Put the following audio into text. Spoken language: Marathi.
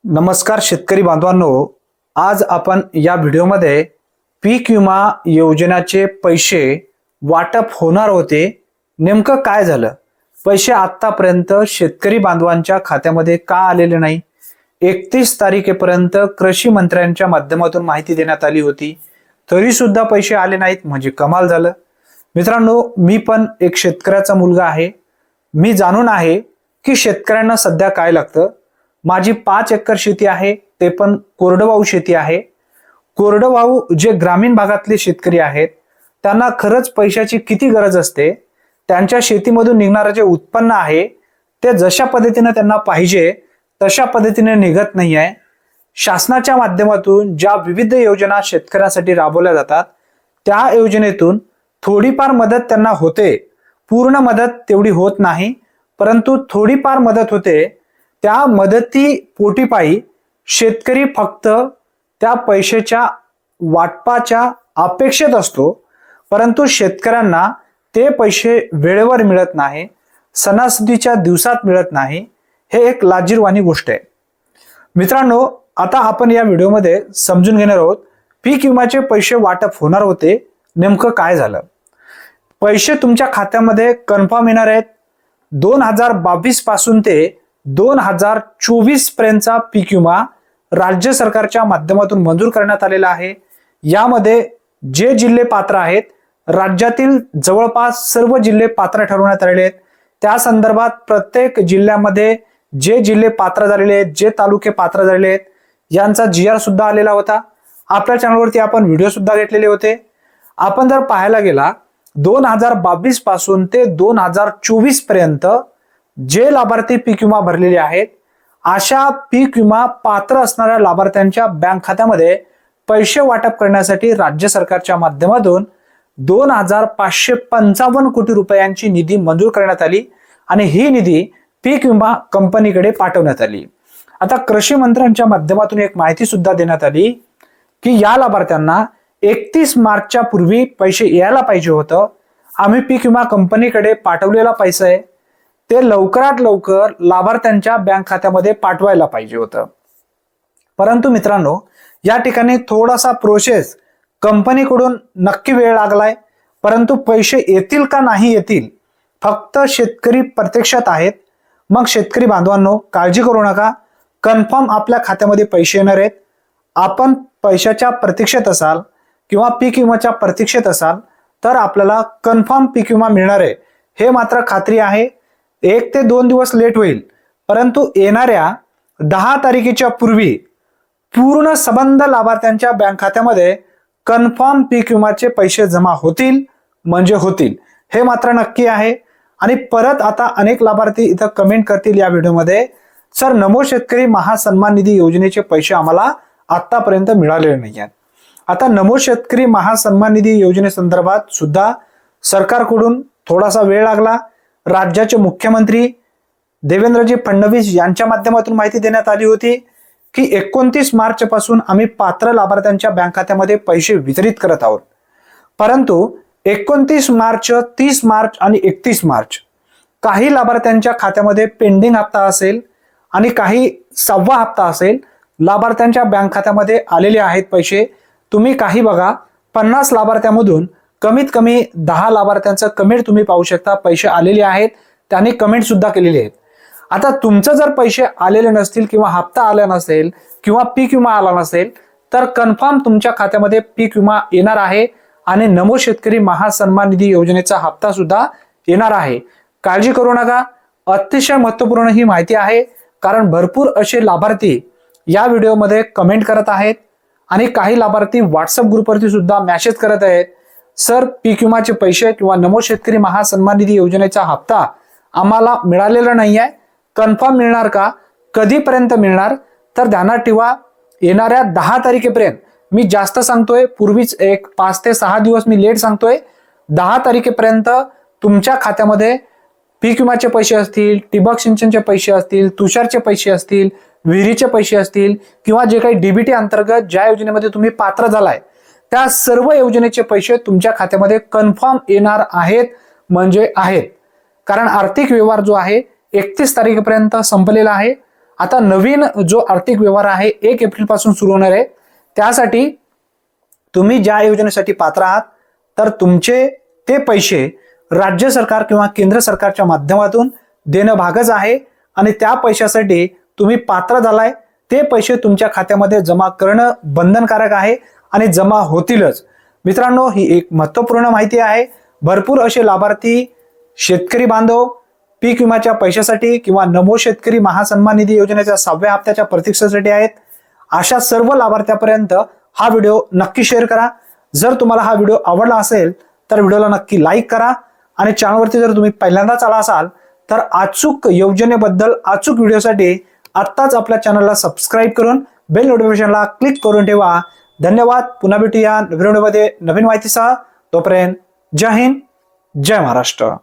नमस्कार शेतकरी बांधवांनो, आज आपण या व्हिडिओमध्ये पीक विमा योजनेचे पैसे वाटप होणार होते, नेमकं काय झालं, पैसे आतापर्यंत शेतकरी बांधवांच्या खात्यामध्ये का आलेले नाही। 31 तारखेपर्यंत कृषी मंत्र्यांच्या माध्यमातून माहिती देण्यात आली होती, तरी सुद्धा पैसे आले नाहीत, म्हणजे कमाल झालं। मित्रांनो, मी पण एक शेतकऱ्याचा मुलगा आहे, मी जाणून आहे की शेतकऱ्यांना सध्या काय लागतं। माझी 5 एकर शेती आहे, ते पण कोरडवाहू शेती आहे। कोरडवाहू जे ग्रामीण भागातले शेतकरी आहेत त्यांना खरंच पैशाची किती गरज असते। त्यांच्या शेतीमधून निघणारे जे उत्पन्न आहे ते जशा पद्धतीने त्यांना पाहिजे तशा पद्धतीने निघत नाही आहे। शासनाच्या माध्यमातून ज्या विविध योजना शेतकऱ्यांसाठी राबवल्या जातात त्या योजनेतून थोडीफार मदत त्यांना होते, पूर्ण मदत तेवढी होत नाही, परंतु थोडीफार मदत होते। त्या मदती पोटीपायी शेतकरी फक्त त्या पैशाच्या वाटपाच्या अपेक्षेत असतो, परंतु शेतकऱ्यांना ते पैसे वेळेवर मिळत नाही, सणासुदीच्या दिवसात मिळत नाही। हे एक लाजिरवाणी गोष्ट आहे। मित्रांनो, आता आपण या व्हिडिओमध्ये समजून घेणार आहोत पीक विम्याचे पैसे वाटप होणार होते, नेमकं काय झालं। पैसे तुमच्या खात्यामध्ये कन्फर्म येणार आहेत। 2022 पासून ते 2024 पर्यंतचा पीक विमा राज्य सरकारच्या माध्यमातून मंजूर करण्यात आलेला आहे। यामध्ये जे जिल्हे पात्र आहेत, राज्यातील जवळपास सर्व जिल्हे पात्र ठरवण्यात आलेले आहेत। त्या संदर्भात प्रत्येक जिल्ह्यामध्ये जे जिल्हे पात्र झालेले आहेत, जे तालुके पात्र झालेले आहेत, यांचा GR सुद्धा आलेला होता। आपल्या चॅनलवरती आपण व्हिडिओ सुद्धा घेतलेले होते। आपण जर पाहायला गेला 2022 पासून ते 2024 पर्यंत जे लाभार्थी पीक विमा भरलेले आहेत, अशा पीक विमा पात्र असणाऱ्या लाभार्थ्यांच्या बँक खात्यामध्ये पैसे वाटप करण्यासाठी राज्य सरकारच्या माध्यमातून 2555 कोटी रुपयांची निधी मंजूर करण्यात आली आणि ही निधी पीक विमा कंपनीकडे पाठवण्यात आली। आता कृषी मंत्र्यांच्या माध्यमातून एक माहिती सुद्धा देण्यात आली की या लाभार्थ्यांना 31 मार्चच्या पूर्वी पैसे यायला पाहिजे होतं। आम्ही पीक विमा कंपनीकडे पाठवलेला पैसा आहे ते लवकरात लवकर लाभार्थ्यांच्या बँक खात्यामध्ये पाठवायला पाहिजे होतं, परंतु मित्रांनो या ठिकाणी थोडासा प्रोसेस कंपनीकडून नक्की वेळ लागलाय, परंतु पैसे येतील का नाही येतील फक्त शेतकरी प्रत्यक्षात आहेत। मग शेतकरी बांधवांनो, काळजी करू नका, कन्फर्म आपल्या खात्यामध्ये पैसे येणार आहेत। आपण पैशाच्या प्रतीक्षेत असाल किंवा पीक विम्याच्या प्रतीक्षेत असाल तर आपल्याला कन्फर्म पीक विमा मिळणार आहे, हे मात्र खात्री आहे। 1 ते 2 दिवस लेट होईल, परंतु येणाऱ्या 10 तारखेच्या पूर्वी पूर्ण संबंध लाभार्थ्यांच्या बँक खात्यामध्ये कन्फर्म पीक विम्याचे पैसे जमा होतील, म्हणजे होतील, हे मात्र नक्की आहे। आणि परत आता अनेक लाभार्थी इथं कमेंट करतील या व्हिडिओमध्ये, सर नमो शेतकरी महासन्मान निधी योजनेचे पैसे आम्हाला आतापर्यंत मिळालेले नाही आहेत। आता नमो शेतकरी महासन्मान निधी योजनेसंदर्भात सुद्धा सरकारकडून थोडासा वेळ लागला। राज्याचे मुख्यमंत्री देवेंद्रजी फडणवीस यांच्या माध्यमातून माहिती देण्यात आली होती की 29 मार्च पासून आम्ही पात्र लाभार्थ्यांच्या बँक खात्यामध्ये पैसे वितरित करत आहोत, परंतु 29 मार्च, 30 मार्च आणि 31 मार्च काही लाभार्थ्यांच्या खात्यामध्ये पेंडिंग हप्ता असेल आणि काही 6वा हप्ता असेल, लाभार्थ्यांच्या बँक खात्यामध्ये आलेले आहेत पैसे। तुम्ही काही बघा, 50 लाभार्थ्यांमधून कमीत कमी 10 लाभार्थ्यांचं कमेंट तुम्ही पाहू शकता, पैसे आलेले आहेत, त्यांनी कमेंट सुद्धा केलेले आहेत। आता तुमचं जर पैसे आलेले नसतील किंवा हप्ता आला नसेल किंवा पीक विमा आला नसेल तर कन्फर्म तुमच्या खात्यामध्ये पीक विमा येणार आहे आणि नमो शेतकरी महासन्मान निधी योजनेचा हप्ता सुद्धा येणार आहे। काळजी करू नका, अतिशय महत्त्वपूर्ण ही माहिती आहे, कारण भरपूर असे लाभार्थी या व्हिडिओमध्ये कमेंट करत आहेत आणि काही लाभार्थी व्हॉट्सअप ग्रुपवरती सुद्धा मेसेज करत आहेत, सर पीक विमाचे पैसे किंवा नमो शेतकरी महासन्मान निधी योजनेचा हप्ता आम्हाला मिळालेला नाही आहे, कन्फर्म मिळणार का, कधीपर्यंत मिळणार। तर ध्यानात ठेवा, येणाऱ्या 10 तारखेपर्यंत, मी जास्त सांगतोय, पूर्वीच एक 5 ते 6 दिवस मी लेट सांगतोय, 10 तारखेपर्यंत तुमच्या खात्यामध्ये पीक विमाचे पैसे असतील, ठिबक सिंचनचे पैसे असतील, तुषारचे पैसे असतील, विहिरीचे पैसे असतील किंवा जे काही DBT अंतर्गत ज्या योजनेमध्ये तुम्ही पात्र झालाय त्या सर्व योजनेचे पैसे तुमच्या खात्यामध्ये कन्फर्म येणार आहेत, म्हणजे आहेत। कारण आर्थिक व्यवहार जो आहे 31 तारखेपर्यंत संपलेला आहे। आता नवीन जो आर्थिक व्यवहार आहे 1 एप्रिल पासून सुरू होणार आहे, त्यासाठी तुम्ही ज्या योजनेसाठी पात्र आहात तर तुमचे ते पैसे राज्य सरकार किंवा केंद्र सरकारच्या माध्यमातून देणं भागच आहे आणि त्या पैशासाठी तुम्ही पात्र झालाय ते पैसे तुमच्या खात्यामध्ये जमा करणं बंधनकारक आहे आणि जमा होतीलच. मित्रांनो, ही एक महत्त्वपूर्ण माहिती आहे. भरपूर असे लाभार्थी शेतकरी बांधव पीक विम्याच्या पैशासाठी किंवा नमो शेतकरी महासन्मान निधी योजनेच्या 6व्या हप्त्याच्या प्रतीक्षेसाठी आहेत. अशा सर्व लाभार्थ्यापर्यंत हा व्हिडिओ नक्की शेअर करा. जर तुम्हाला हा व्हिडिओ आवडला असेल तर व्हिडिओला नक्की लाईक करा आणि चॅनलवरती जर तुम्ही पहिल्यांदाच आला असाल तर अचूक योजनेबद्दल अचूक व्हिडिओसाठी आत्ताच आपल्या चॅनलला सबस्क्राईब करून बेल नोटिफिकेशनला क्लिक करून ठेवा. धन्यवाद. पुन्हा भेटूया नवीन व्हिडिओमध्ये नवीन माहितीसह. तोपर्यंत जय हिंद, जय महाराष्ट्र.